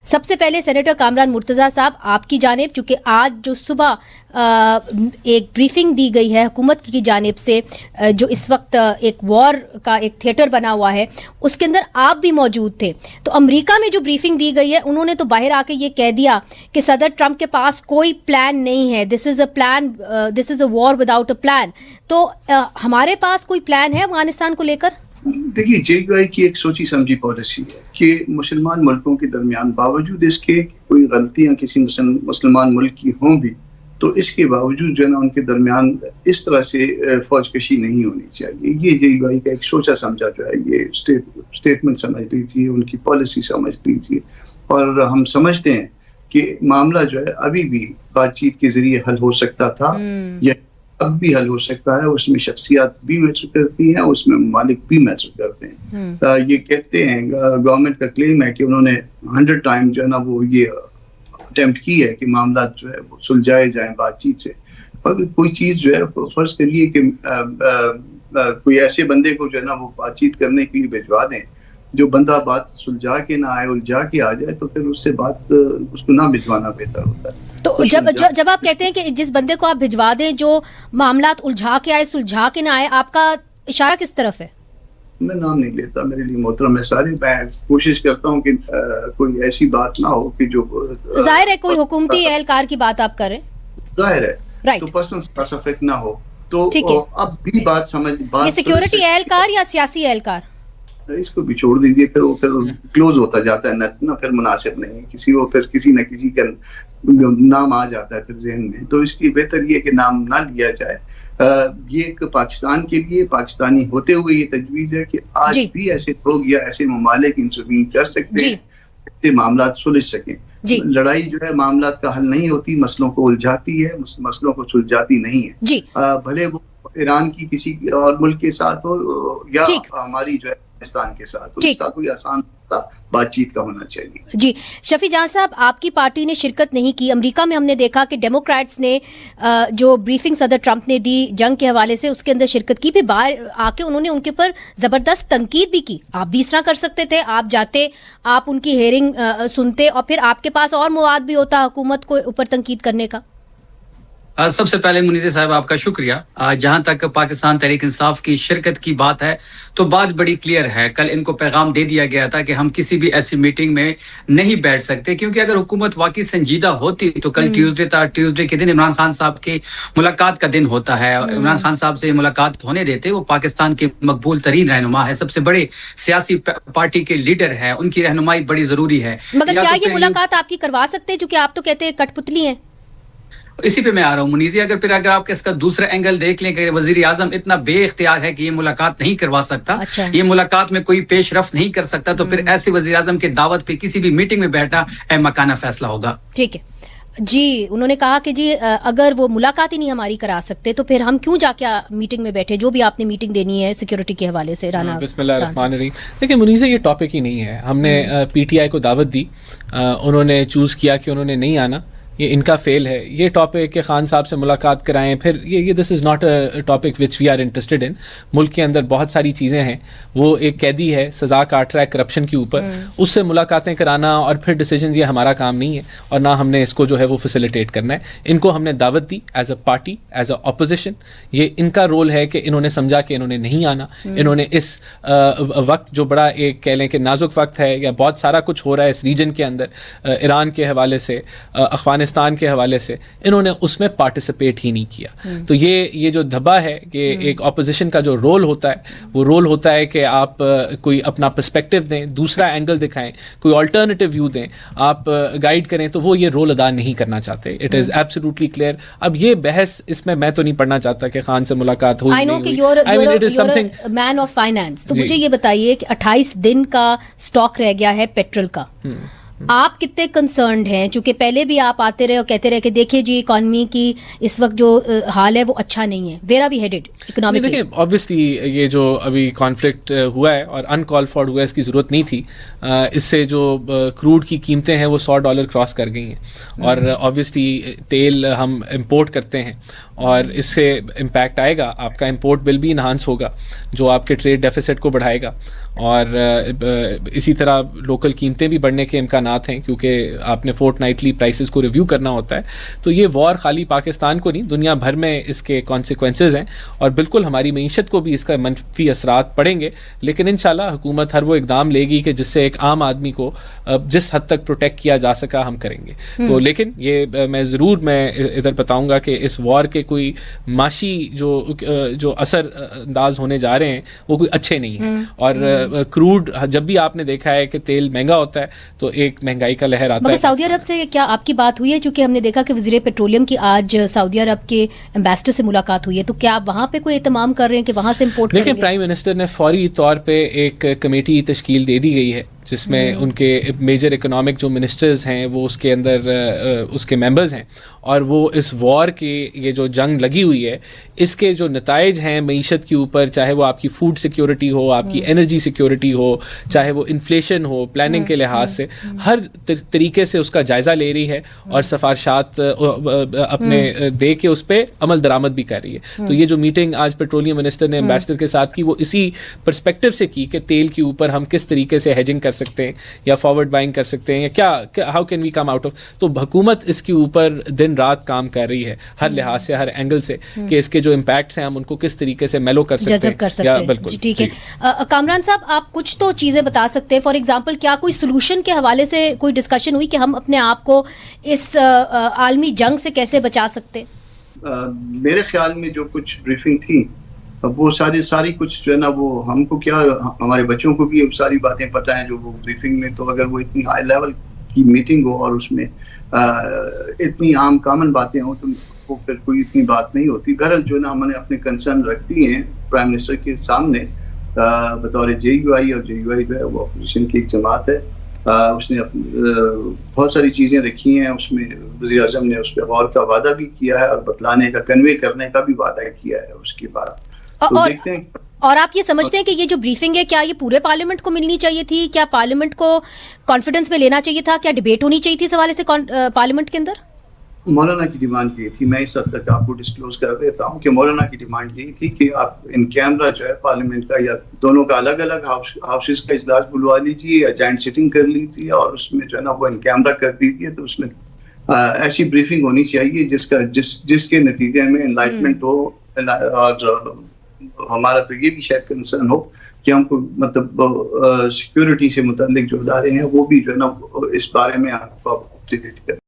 سب سے پہلے سینیٹر کامران مرتضیٰ صاحب آپ کی جانب، چونکہ آج جو صبح ایک بریفنگ دی گئی ہے حکومت کی جانب سے، جو اس وقت ایک وار کا ایک تھیٹر بنا ہوا ہے، اس کے اندر آپ بھی موجود تھے، تو امریکہ میں جو بریفنگ دی گئی ہے انہوں نے تو باہر آ کے یہ کہہ دیا کہ صدر ٹرمپ کے پاس کوئی پلان نہیں ہے، دس از اے وار وداؤٹ اے پلان. تو ہمارے پاس کوئی پلان ہے افغانستان کو لے کر؟ دیکھیے JUI کی ایک سوچی سمجھی پالیسی ہے کہ مسلمان ملکوں کے درمیان باوجود اس کے کوئی غلطیاں کسی مسلمان ملک کی ہوں بھی، تو اس کے باوجود جو ہے نا ان کے درمیان اس طرح سے فوج کشی نہیں ہونی چاہیے. یہ JUI کا ایک سوچا سمجھا جو ہے یہ اسٹیٹمنٹ سمجھتی تھی، ان کی پالیسی سمجھتی تھی، اور ہم سمجھتے ہیں کہ معاملہ جو ہے ابھی بھی بات چیت کے ذریعے حل ہو سکتا تھا یا اب بھی حل ہو سکتا ہے. اس میں شخصیات بھی میٹر کرتی ہیں، اس میں ممالک بھی میٹر کرتے ہیں. یہ کہتے ہیں گورنمنٹ کا کلیم ہے کہ انہوں نے 100 ٹائم جو ہے نا وہ یہ اٹیمپٹ کی ہے کہ معاملات جو ہے وہ سلجھائے جائیں بات چیت سے. اگر کوئی چیز جو ہے فرض کریے کہ کوئی ایسے بندے کو جو ہے نا وہ بات چیت کرنے کے لیے بھجوا دیں، جو بندہ بات سلجھا کے نہ آئے، الجھا کے آ جائے، تو پھر اس سے بات اس کو نہ بھجوانا بہتر ہوتا ہے. تو جب آپ کہتے ہیں کہ جس بندے کو آپ بھجوا دیں جو معاملات الجھا کے آئے سلجھا کے نہ آئے، آپ کا اشارہ کس طرف ہے؟ میں نام نہیں لیتا، میرے لیے محترم ہے سارے. میں کوشش کرتا ہوں کہ کوئی ایسی بات نہ ہو کہ جو ظاہر ہے کوئی حکومتی اہلکار کی بات آپ کر رہے ہیں، ظاہر ہے، تو پرسنل اسپیسیفک نہ ہو. تو اب بھی بات یہ سیکیورٹی اہلکار یا سیاسی اہلکار، اس کو بھی چھوڑ دیجیے. پھر وہ کلوز ہوتا جاتا ہے نہ پھر مناسب نہیں، کسی نہ کسی کا نام آ جاتا ہے پھر ذہن میں. تو اس لیے بہتر یہ کہ نام نہ لیا جائے. یہ ایک پاکستان کے لیے، پاکستانی ہوتے ہوئے یہ تجویز ہے کہ آج بھی ایسے لوگ یا ایسے ممالک انٹروین کر سکتے ہیں کہ معاملات سلجھ سکیں. لڑائی جو ہے معاملات کا حل نہیں ہوتی، مسئلوں کو الجھاتی ہے، مسئلوں کو سلجھاتی نہیں ہے. بھلے وہ ایران کی کسی اور ملک کے ساتھ ہو یا ہماری جو ہے پاکستان کے ساتھ، اس کا کوئی آسان بات چیت کا ہونا چاہیے. جی شفیع جہاں صاحب، آپ کی پارٹی نے شرکت نہیں کی. امریکہ میں ہم نے دیکھا کہ ڈیموکریٹس نے جو بریفنگ صدر ٹرمپ نے دی جنگ کے حوالے سے، اس کے اندر شرکت کی. پھر باہر آ کے انہوں نے ان کے اوپر زبردست تنقید بھی کی. آپ بھی اس طرح کر سکتے تھے، آپ جاتے، آپ ان کی ہیئرنگ سنتے، اور پھر آپ کے پاس اور مواد بھی ہوتا حکومت کو اوپر تنقید کرنے کا. سب سے پہلے منیزہ صاحب آپ کا شکریہ. جہاں تک پاکستان تحریک انصاف کی شرکت کی بات ہے تو بات بڑی کلیئر ہے. کل ان کو پیغام دے دیا گیا تھا کہ ہم کسی بھی ایسی میٹنگ میں نہیں بیٹھ سکتے، کیونکہ اگر حکومت واقعی سنجیدہ ہوتی تو کل ٹیوزڈے تھا، ٹیوزڈے کے دن عمران خان صاحب کی ملاقات کا دن ہوتا ہے. عمران خان صاحب سے ملاقات ہونے دیتے. وہ پاکستان کے مقبول ترین رہنما ہے، سب سے بڑے سیاسی پارٹی کے لیڈر ہے، ان کی رہنمائی بڑی ضروری ہے. مگر کیا یہ ملاقات آپ کی کروا سکتے، چونکہ آپ تو کہتے ہیں کٹ پتلی ہیں؟ اسی پہ میں آ رہا ہوں منیزی. اگر آپ اس کا دوسرا اینگل دیکھ لیں کہ وزیر اعظم اتنا بے اختیار ہے کہ یہ ملاقات نہیں کروا سکتا، یہ ملاقات میں کوئی پیش رفت نہیں کر سکتا، تو پھر ایسے وزیر اعظم کے دعوت پہ کسی بھی میٹنگ میں بیٹھنا احمقانہ فیصلہ ہوگا. ٹھیک ہے جی. انہوں نے کہا کہ جی اگر وہ ملاقات ہی نہیں ہماری کرا سکتے تو پھر ہم کیوں جا کے میٹنگ میں بیٹھے، جو بھی آپ نے میٹنگ دینی ہے سیکیورٹی کے حوالے سے. رانا بسم اللہ الرحمن الرحیم. دیکھیں منیزہ، یہ ٹاپک ہی نہیں ہے. ہم نے PTI کو دعوت دی، انہوں نے چوز کیا کہ انہوں نے نہیں آنا، یہ ان کا فیل ہے. یہ ٹاپک کہ خان صاحب سے ملاقات کرائیں، پھر یہ this is not a topic which we are interested in. ملک کے اندر بہت ساری چیزیں ہیں. وہ ایک قیدی ہے، سزا کاٹ رہا ہے کرپشن کے اوپر، اس سے ملاقاتیں کرانا اور پھر ڈیسیجنز، یہ ہمارا کام نہیں ہے، اور نہ ہم نے اس کو جو ہے وہ فیسیلیٹیٹ کرنا ہے. ان کو ہم نے دعوت دی as a party, as a opposition. یہ ان کا رول ہے کہ انہوں نے سمجھا کہ انہوں نے نہیں آنا. انہوں نے اس وقت جو بڑا ایک کہہ لیں کہ نازک وقت ہے، یا بہت سارا کچھ ہو رہا ہے اس ریجن کے اندر، ایران کے حوالے سے، افغانستان کے حوالے سے، انہوں نے اس میں پارٹیسپیٹ ہی نہیں کیا. تو یہ جو دھبا ہے کہ ایک اپوزیشن کا جو رول ہوتا ہے، وہ رول ہوتا ہے کہ آپ کوئی اپنا پرسپیکٹو دیں، دوسرا اینگل دکھائیں، کوئی آلٹرنیٹیو ویو دیں، آپ گائیڈ کریں. تو وہ یہ رول ادا نہیں کرنا چاہتے. It is absolutely clear. اب یہ بحث اس میں تو نہیں پڑھنا چاہتا کہ خان سے ملاقات ہوئی. مین آف فائنانس، تو مجھے یہ بتائیے کہ 28 دن کا اسٹاک رہ گیا ہے پیٹرول کا. آپ کتنے کنسرنڈ ہیں؟ چونکہ پہلے بھی آپ آتے رہے اور کہتے رہے کہ دیکھیے جی اکانومی کی اس وقت جو حال ہے وہ اچھا نہیں ہے. Where are we headed economically? دیکھیں آبویسلی یہ جو ابھی کانفلکٹ ہوا ہے اور ان کال فار ہوا ہے، اس کی ضرورت نہیں تھی. اس سے جو کروڈ کی قیمتیں ہیں وہ $100 کراس کر گئی ہیں، اور آبویسلی تیل ہم امپورٹ کرتے ہیں، اور اس سے امپیکٹ آئے گا. آپ کا امپورٹ بل بھی انہانس ہوگا جو آپ کے ٹریڈ ڈیفیسٹ کو بڑھائے گا. اور اسی طرح لوکل قیمتیں بھی بڑھنے کے امکانات ہیں کیونکہ آپ نے فورٹ نائٹلی پرائسز کو ریویو کرنا ہوتا ہے. تو یہ وار خالی پاکستان کو نہیں دنیا بھر میں اس کے کانسیکوینسز ہیں اور بالکل ہماری معیشت کو بھی اس کا منفی اثرات پڑیں گے, لیکن انشاءاللہ حکومت ہر وہ اقدام لے گی کہ جس سے ایک عام آدمی کو جس حد تک پروٹیکٹ کیا جا سکا ہم کریں گے. تو لیکن یہ میں ادھر بتاؤں گا کہ اس وار کے کوئی معاشی جو اثر انداز ہونے جا رہے ہیں وہ کوئی اچھے نہیں ہیں. اور کروڈ جب بھی آپ نے دیکھا ہے کہ تیل مہنگا ہوتا ہے تو ایک مہنگائی کا لہر آتا ہے. سعودی عرب سے کیا آپ کی بات ہوئی ہے؟ چونکہ ہم نے دیکھا کہ وزیر پیٹرولیم کی آج سعودی عرب کے ایمبیسڈر سے ملاقات ہوئی ہے, تو کیا آپ وہاں پہ کوئی اہتمام کر رہے ہیں کہ وہاں سے امپورٹ کریں گے؟ دیکھیں پرائم منسٹر نے فوری طور پہ ایک کمیٹی تشکیل دے دی گئی ہے جس میں ان کے میجر اکنامک جو منسٹرز ہیں وہ اس کے اندر اس کے ممبرز ہیں, اور وہ اس وار کی یہ جو جنگ لگی ہوئی ہے اس کے جو نتائج ہیں معیشت کے اوپر, چاہے وہ آپ کی فوڈ سیکیورٹی ہو, آپ کی انرجی سیکیورٹی ہو, چاہے وہ انفلیشن ہو, پلاننگ کے لحاظ سے ہر طریقے سے اس کا جائزہ لے رہی ہے اور سفارشات اپنے دے کے اس پہ عمل درآمد بھی کر رہی ہے. تو یہ جو میٹنگ آج پیٹرولیم منسٹر نے ایمبیسڈر کے ساتھ کی وہ اسی پرسپیکٹو سے کی کہ تیل کے اوپر ہم کس طریقے سے ہیجنگ کر سکتے ہیں یا فارورڈ بائنگ کر سکتے ہیں یا کیا how can we come out of. تو حکومت اس کے اوپر دن رات کام کر رہی ہے ہر لحاظ سے, ہر اینگل سے, کہ اس کے جو امپیکٹس ہیں ہم ان کو کس طریقے سے میلو کر سکتے ہیں. بالکل ٹھیک ہے. کامران صاحب آپ کچھ تو چیزیں بتا سکتے ہیں, فار ایگزامپل کیا کوئی سولوشن کے حوالے سے کوئی ڈسکشن ہوئی کہ ہم اپنے آپ کو اس عالمی جنگ سے کیسے بچا سکتے ہیں؟ میرے خیال میں جو کچھ بریفنگ تھی وہ ساری کچھ جو ہے نا وہ ہم کو کیا ہمارے بچوں کو بھی ساری باتیں پتہ ہیں جو وہ بریفنگ میں, تو اگر وہ اتنی ہائی لیول کی میٹنگ ہو اور اس میں اتنی عام کامن باتیں ہوں تو وہ پھر کوئی اتنی بات نہیں ہوتی. بہرحال جو ہے نا ہم نے اپنے کنسرن رکھ دی ہیں پرائم منسٹر کے سامنے بطور جے یو آئی, اور جے یو آئی جو ہے وہ اپوزیشن کی ایک جماعت ہے. اس نے بہت ساری چیزیں رکھی ہیں, اس میں وزیر اعظم نے اس پہ غور کا وعدہ بھی کیا ہے اور بتلانے کا کنوے کرنے کا بھی وعدہ کیا ہے. اس کے بعد دیکھتے ہیں. اور آپ یہ سمجھتے ہیں کہ یہ جو بریفنگ ہے کیا یہ پورے پارلیمنٹ کو ملنی چاہیے تھی؟ کیا پارلیمنٹ کو کانفیڈنس میں لینا چاہیے تھا؟ کیا ڈیبیٹ ہونی چاہیے تھی اس حوالے سے پارلیمنٹ کے اندر؟ مولانا کی ڈیمانڈ یہ تھی, میں اس حد تک آپ کو ڈسکلوز کر دیتا ہوں کہ مولانا کی ڈیمانڈ یہی تھی کہ آپ ان کیمرہ جو ہے پارلیمنٹ کا یا دونوں کا الگ الگ ہاؤسز کا اجلاس بلوا لیجیے یا جوائنٹ سیٹنگ کر لیجیے اور اس میں جو ہے نا وہ ان کیمرہ کر دیجیے. تو اس میں ایسی بریفنگ ہونی چاہیے جس کے نتیجے میں انلائٹمنٹ ہو. اور ہمارا تو یہ بھی شاید کنسرن ہو کہ ہم کو مطلب سیکیورٹی سے متعلق جو ادارے ہیں وہ بھی جو ہے نا اس بارے میں آپ کو اپڈیٹ کریں.